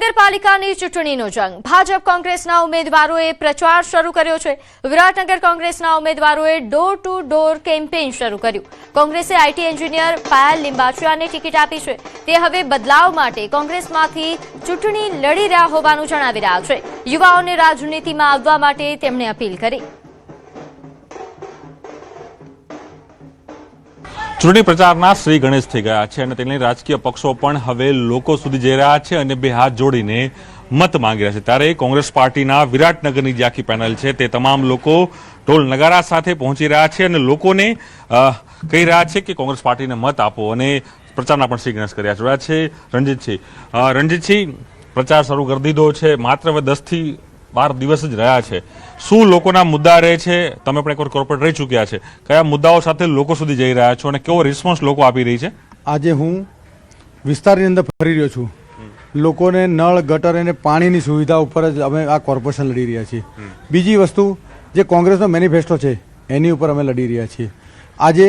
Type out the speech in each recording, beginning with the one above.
મહાનગરપાલિકાની ચૂંટણીનો જંગ ભાજપ કોંગ્રેસના ઉમેદવારોએ પ્રચાર શરૂ કર્યો છે। વિરાટનગર કોંગ્રેસના ઉમેદવારોએ ડોર ટુ ડોર કેમ્પેઇન શરૂ કર્યું। કોંગ્રેસે આઈટી એન્જિનિયર પાયલ લિંબાચિયાને ટિકિટ આપી છે। તે હવે બદલાવ માટે કોંગ્રેસમાંથી ચૂંટણી લડી રહ્યા હોવાનું જણાવી રહ્યા છે। યુવાઓને રાજનીતિમાં આવવા માટે તેમણે અપીલ કરી। ચૂંટણી પ્રચારના શ્રી ગણેશ થઈ ગયા છે અને તેને રાજકીય પક્ષો પણ હવે લોકો સુધી જઈ રહ્યા છે અને બે હાથ જોડીને મત માંગી રહ્યા છે। ત્યારે કોંગ્રેસ પાર્ટીના વિરાટનગરની જે આખી પેનલ છે તે તમામ લોકો ઢોલ નગારા સાથે પહોંચી રહ્યા છે અને લોકોને કહી રહ્યા છે કે કોંગ્રેસ પાર્ટીને મત આપો અને પ્રચારના પણ શ્રી ગણેશ કર્યા જોયા છે। રણજીતસિંહ પ્રચાર શરૂ કરી દીધો છે, માત્ર હવે 10 થી 12 દિવસ જ રહ્યા છે। શું લોકોના મુદ્દા રહે છે? તમે પણ એકવાર કોર્પોરેટ રહી ચૂક્યા છે, કયા મુદ્દાઓ સાથે લોકો સુધી જઈ રહ્યા છો અને કેવો રિસ્પોન્સ લોકો આપી રહી છે? આજે હું વિસ્તારની અંદર ફરી રહ્યો છું। લોકોને નળ ગટર અને પાણીની સુવિધા ઉપર જ અમે આ કોર્પોરેશન લડી રહ્યા છીએ। બીજી વસ્તુ જે કોંગ્રેસનો મેનિફેસ્ટો છે એની ઉપર અમે લડી રહ્યા છીએ। આજે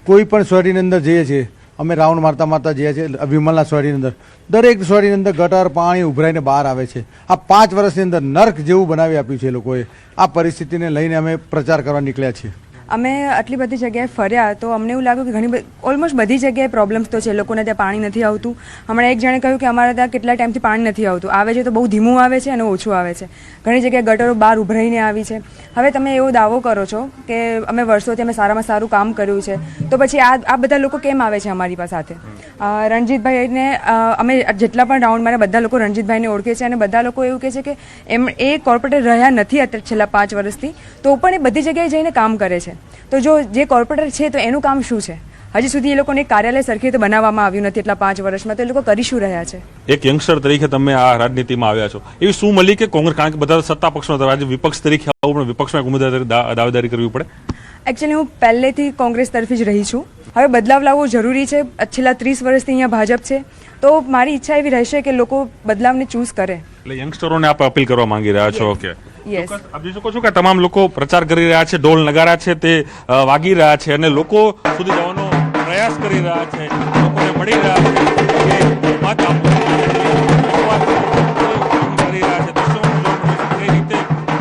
કોઈ પણ સોસાયટીની અંદર જઈએ છીએ, અમે રાઉન્ડ મારતા જઈએ છીએ વિમલના સોસાયટીની અંદર, દરેક સોસાયટીની અંદર ગટર પાણી ઉભરાઈને બહાર આવે છે। આ 5 વર્ષની અંદર નર્ક જેવું બનાવી આપ્યું છે લોકોએ। આ પરિસ્થિતિને લઈને અમે પ્રચાર કરવા નીકળ્યા છીએ। અમે આટલી બધી જગ્યાએ ફર્યા તો અમને એવું લાગ્યું કે ઓલમોસ્ટ બધી જગ્યાએ પ્રોબ્લેમ્સ તો છે। લોકોને ત્યાં પાણી નથી આવતું। હમણાં એક જણે કહ્યું કે અમારે ત્યાં કેટલા ટાઈમથી પાણી નથી આવતું, આવે છે તો બહુ ધીમું આવે છે અને ઓછું આવે છે। ઘણી જગ્યાએ ગટરો બહાર ઉભરાઈને આવી છે। હવે તમે એવો દાવો કરો છો કે અમે વર્ષોથી અમે સારામાં સારું કામ કર્યું છે, તો પછી આ બધા લોકો કેમ આવે છે અમારી સાથે? રણજીતભાઈને અમે જેટલા પણ રાઉન્ડ માર્યા બધા લોકો રણજીતભાઈને ઓળખે છે અને બધા લોકો એવું કહે છે કે એ કોર્પોરેટર રહ્યા નથી અત્યારે છેલ્લા 5 વર્ષથી, તો પણ એ બધી જગ્યાએ જઈને કામ કરે છે। તો જો જે કોર્પોરેટર છે તો એનું કામ શું છે? હજી સુધી એ લોકોને કાર્યાલય સરખી રીતે બનાવવામાં આવ્યું નથી એટલા 5 વર્ષમાં, તો એ લોકો કરી શું રહ્યા છે? એક યંગસ્ટર તરીકે તમે આ રાજનીતિમાં આવ્યા છો, એવી શું મળી કે કોંગ્રેસ, કારણ કે બધા સત્તા પક્ષમાં હતા, આજે વિપક્ષ તરીકે આવું પણ વિપક્ષમાં એક ઉમેદવાર દાવેદારી કરવી પડે? એકચ્યુઅલી હું પહેલેથી કોંગ્રેસ તરફી જ રહી છું। હવે બદલાવ લાવવો જરૂરી છે। છેલ્લા 30 વર્ષથી અહીંયા ભાજપ છે, તો મારી ઈચ્છા એવી રહેશે કે લોકો બદલાવને ચૂઝ કરે। એટલે યંગસ્ટરોને આપ અપીલ કરવા માંગી રહ્યા છો કે યસ, આપ જોઈ શકો છો કે તમામ લોકો પ્રચાર કરી રહ્યા છે, ઢોલ નગારા છે તે વાગી રહ્યા છે અને લોકો સુધી જવાનો પ્રયાસ કરી રહ્યા છે, લોકોને મળી રહ્યા છે કે મત આપો કરી રહ્યા છે। દર્શકો રીતે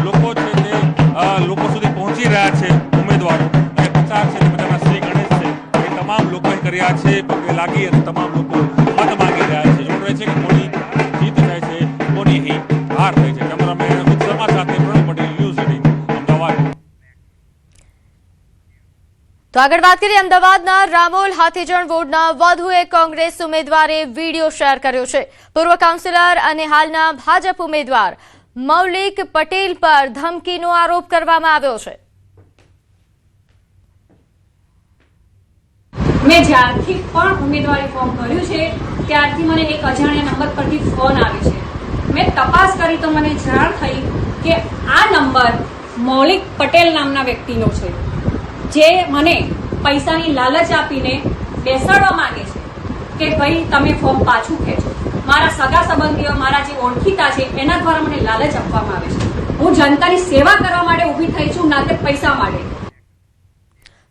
લોકો છે તે લોકો સુધી પહોંચી રહ્યા છે ઉમેદવારો, અને પ્રચાર છે તે બધાના શ્રી ગણેશ છે એ તમામ લોકોએ કર્યા છે, પગે લાગી અને તમામ લોકો મત માંગી રહ્યા છે। જોડે છે કે કોની જીત થાય છે, કોની હાર થાય છે। કેમેરામેન શર્મા સાથે પ્રણવ પટેલ, ન્યૂઝ 18 અમદાવાદ। તો આગળ વાત કરીએ અમદાવાદના રામોલ હાથીજણ વોર્ડના વધુ એક કોંગ્રેસ ઉમેદવારે વિડીયો શેર કર્યો છે। પૂર્વ કાઉન્સિલર અને હાલના ભાજપ ઉમેદવાર મૌલિક પટેલ પર ધમકીનો આરોપ કરવામાં આવ્યો છે। મેં જ્યારથી પણ ઉમેદવારી ફોર્મ ભર્યું છે ત્યારથી મને એક અજાણ્યા નંબર પરથી ફોન આવે છે। મેં તપાસ કરી તો મને જાણ થઈ કે આ નંબર મૌલિક પટેલ નામના વ્યક્તિનો છે, જે મને પૈસાની લાલચ આપીને બેસાડવા માંગે છે કે ભાઈ તમે ફોર્મ પાછું ખેંચો। મારા સગા સંબંધીઓ, મારા જે ઓળખીતા છે એના દ્વારા મને લાલચ આપવામાં આવે છે। હું જનતાની સેવા કરવા માટે ઊભી થઈ છું, ના કે પૈસા માટે।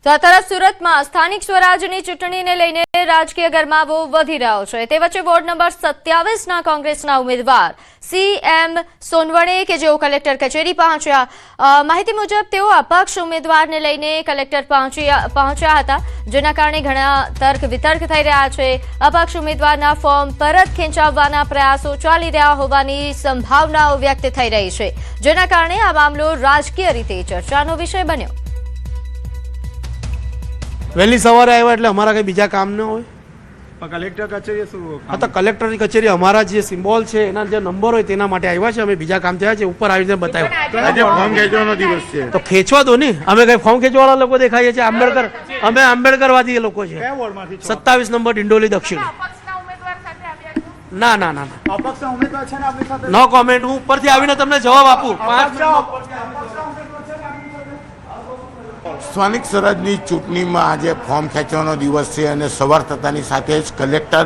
તો આ તરફ સુરતમાં સ્થાનિક સ્વરાજની ચૂંટણીને લઈને રાજકીય ગરમાવો વધી રહ્યો છે। તે વચ્ચે વોર્ડ નંબર 27ના કોંગ્રેસના ઉમેદવાર CM સોનવણે કે જેઓ કલેક્ટર કચેરી પહોંચ્યા, માહિતી મુજબ તેઓ અપક્ષ ઉમેદવારને લઈને કલેક્ટર પહોંચ્યા હતા, જેના કારણે ઘણા તર્ક વિતર્ક થઈ રહ્યા છે। અપક્ષ ઉમેદવારના ફોર્મ પરત ખેંચાવવાના પ્રયાસો ચાલી રહ્યા હોવાની સંભાવનાઓ વ્યક્ત થઈ રહી છે, જેના કારણે આ મામલો રાજકીય રીતે ચર્ચાનો વિષય બન્યો। વહેલી સવારે આવ્યા એટલે અમારા કંઈ બીજા કામ ન હોય, કલેક્ટર કચેરી શું? હા, તો કલેક્ટરની કચેરી અમારા જે સિમ્બોલ છે એના જે નંબર હોય તેના માટે આવ્યા છે। અમે બીજા કામ થયા છે, ઉપર આવીને બતાવ્યો। આજે ફોર્મ ખેંચવાનો દિવસ છે તો ખેંચવા દો ને, અમે કઈ ફોર્મ ખેંચવાવાળા લોકો દેખાઈએ છીએ? અમે આંબેડકરવાદી લોકો છે। 27 નંબર ડિંડોલી દક્ષિણ। ના ના ના અપક્ષના ઉમેદવાર છે ને આપણી સાથે? નો કોમેન્ટ। હું ઉપરથી આવીને તમને જવાબ આપું। સ્થાનિક સ્વરાજની ચૂંટણીમાં આજે ફોર્મ ખેંચવાનો દિવસ છે અને સવાર થતાની સાથે જ કલેક્ટર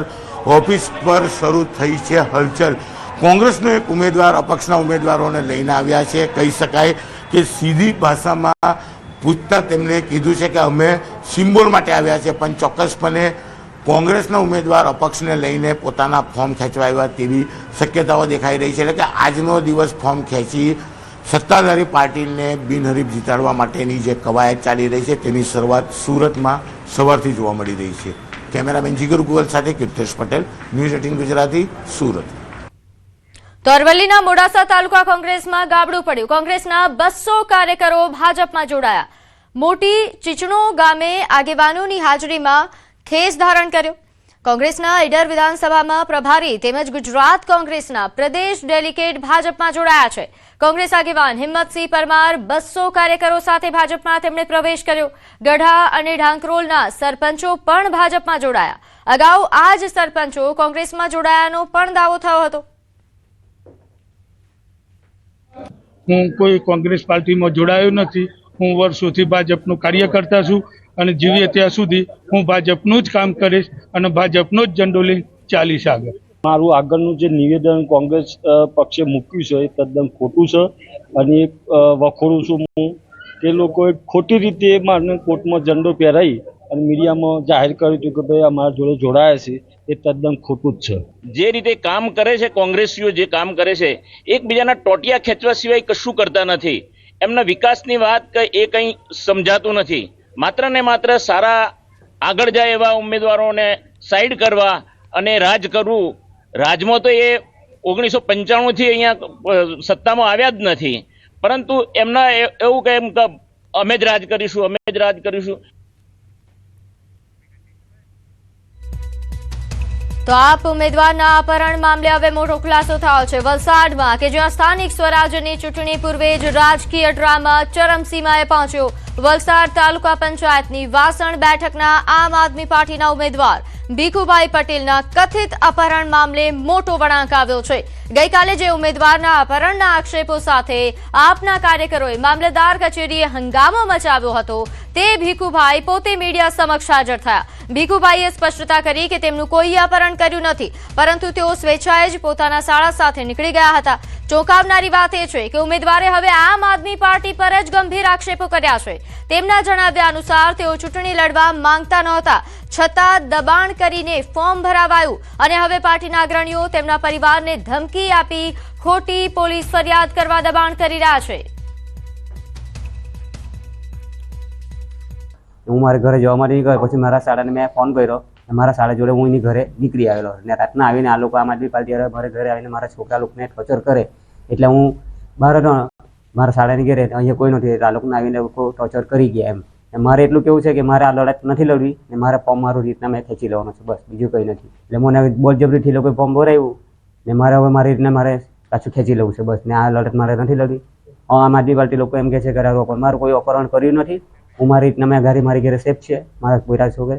ઓફિસ પર શરૂ થઈ છે હલચલ। કોંગ્રેસનો એક ઉમેદવાર અપક્ષના ઉમેદવારોને લઈને આવ્યા છે। કહી શકાય કે સીધી ભાષામાં પૂછતા તેમણે કીધું છે કે અમે સિમ્બોલ માટે આવ્યા છે, પણ ચોક્કસપણે કોંગ્રેસના ઉમેદવાર અપક્ષને લઈને પોતાના ફોર્મ ખેંચવા આવ્યા તેવી શક્યતાઓ દેખાઈ રહી છે. એટલે કે આજનો દિવસ ફોર્મ ખેંચી સત્તાધારી પાર્ટીને બિનહરીફ જીતાડવા માટેની જે કવાયત ચાલી રહી છે તેની શરૂઆત સુરતમાં સવારથી જોવા મળી રહી છે. કેમેરામેન જીગર ગુગલ સાથે કીર્તેશ પટેલ, ન્યૂઝ 18 ગુજરાતી, સુરત. તો અરવલ્લીના મોડાસા તાલુકા કોંગ્રેસમાં ગાબડું પડ્યું. કોંગ્રેસના 200 કાર્યકરો ભાજપમાં જોડાયા. મોટી ચીચણો ગામે આગેવાનોની હાજરીમાં ખેસ ધારણ કર્યો. કોંગ્રેસના ઈડર વિધાનસભામાં પ્રભારી તેમજ ગુજરાત કોંગ્રેસના પ્રદેશ ડેલિગેટ ભાજપમાં જોડાયા છે. કોંગ્રેસ આગેવાન હિંમતસિંહ પરમાર 200 કાર્યકરો સાથે ભાજપમાં તેમણે પ્રવેશ કર્યો. ગઢા અને ઢાંકરોલના સરપંચો પણ ભાજપમાં જોડાયા. અગાઉ આ જ સરપંચો કોંગ્રેસમાં જોડાયાનો પણ દાવો થયો હતો. હું કોઈ કોંગ્રેસ પાર્ટીમાં જોડાયો નથી. હું વર્ષોથી ભાજપનો કાર્યકર્તા છું અને જીવીએ ત્યાં સુધી હું ભાજપનું જ કામ કરીશ અને ભાજપનો જ ઝંડો લઈને ચાલીશ આગળ. મારું આગળનું જે નિવેદન કોંગ્રેસ પક્ષે મૂક્યું છે એ તદ્દન ખોટું છે અને એક વખોડું છું હું કે લોકોએ ખોટી રીતે મારને કોર્ટમાં ઝંડો પહેરાવી અને મીડિયામાં જાહેર કર્યું હતું કે ભાઈ અમારા જોડે જોડાયા છે, એ તદ્દન ખોટું જ છે. જે રીતે કામ કરે છે કોંગ્રેસીઓ, જે કામ કરે છે એકબીજાના ટોટિયા ખેંચવા સિવાય કશું કરતા નથી. એમના વિકાસની વાત એ કંઈ સમજાતું નથી. માત્ર ને માત્ર સારા આગળ જાય એવા ઉમેદવારોને સાઈડ કરવા અને રાજ કરવું. રાજમાં તો એ 1995થી અહીંયા સત્તામાં આવ્યા જ નથી, પરંતુ એમના એવું કે અમે જ રાજ કરીશું, અમે જ રાજ કરીશું. તો આપ ઉમેદવારના અપહરણ મામલે હવે મોટો ખુલાસો થયો છે. વલસાડમાં કે જ્યાં સ્થાનિક સ્વરાજ્યની ચૂંટણી પૂર્વે જ રાજકીય ડ્રામા ચરમસીમાએ પહોંચ્યો. વલસાડ તાલુકા પંચાયતની વાસણ બેઠકના આમ આદમી પાર્ટીના ઉમેદવાર ભીખુભાઈ પટેલના કથિત અપહરણ મામલે મોટો વળાંક આવ્યો છે. ગઈકાલે જે ઉમેદવારના અપહરણના આક્ષેપો સાથે આપના કાર્યકરોએ મામલતદાર કચેરીએ હંગામો મચાવ્યો હતો તે ભીખુભાઈ પોતે મીડિયા સમક્ષ હાજર થયા. ભીખુભાઈએ સ્પષ્ટતા કરી કે તેમનું કોઈ અપહરણ કર્યું નથી, પરંતુ તેઓ સ્વેચ્છાએ જ પોતાના શાળા સાથે નીકળી ગયા હતા. ચોંકાવનારી વાત એ છે કે ઉમેદવારે હવે આમ આદમી પાર્ટી પર જ ગંભીર આક્ષેપો કર્યા છે. તેમના જણાવ્યા અનુસાર તેઓ ચૂંટણી લડવા માંગતા નહોતા, છતાં દબાણ કરીને ફોર્મ ભરાવાયું અને હવે પાર્ટીના અગ્રણીઓ તેમના પરિવારને ધમકી આપી ખોટી પોલીસ ફરિયાદ કરવા દબાણ કરી રહ્યા છે. હું મારા ઘરે જવા માટે નીકળ્યો, પછી મારા શાળાને મેં ફોન કર્યો. મારા શાળા જોડે હું એની ઘરે નીકળી આવેલો અને રાતના આવીને આ લોકો આમ આદમી પાર્ટી મારા ઘરે આવીને મારા છોકરા લોકોને ટોર્ચર કરે એટલે હું બહાર મારા શાળાની ઘરે અહીંયા કોઈ નથી, આ લોકોને આવીને લોકો ટોર્ચર કરી ગયા એમ. મારે એટલું કેવું છે કે મારે આ લડત નથી લડવી ને મારે ફોર્મ મારું રીતના મેં ખેંચી લેવાનું છે, બસ બીજું કંઈ નથી. એટલે મને બળજબરીથી લોકોએ ફોર્મ ભરાયું ને મારે હવે મારી રીતના મારે પાછું ખેંચી લેવું છે, બસ. ને આ લડત મારે નથી લડવી. આમ આદમી પાર્ટી લોકો એમ કહે છે કે મારું કોઈ અપહરણ કર્યું નથી. હું મારી રીતના મેં મારી ઘરે સેફ છે, મારા કોઈ છોકરે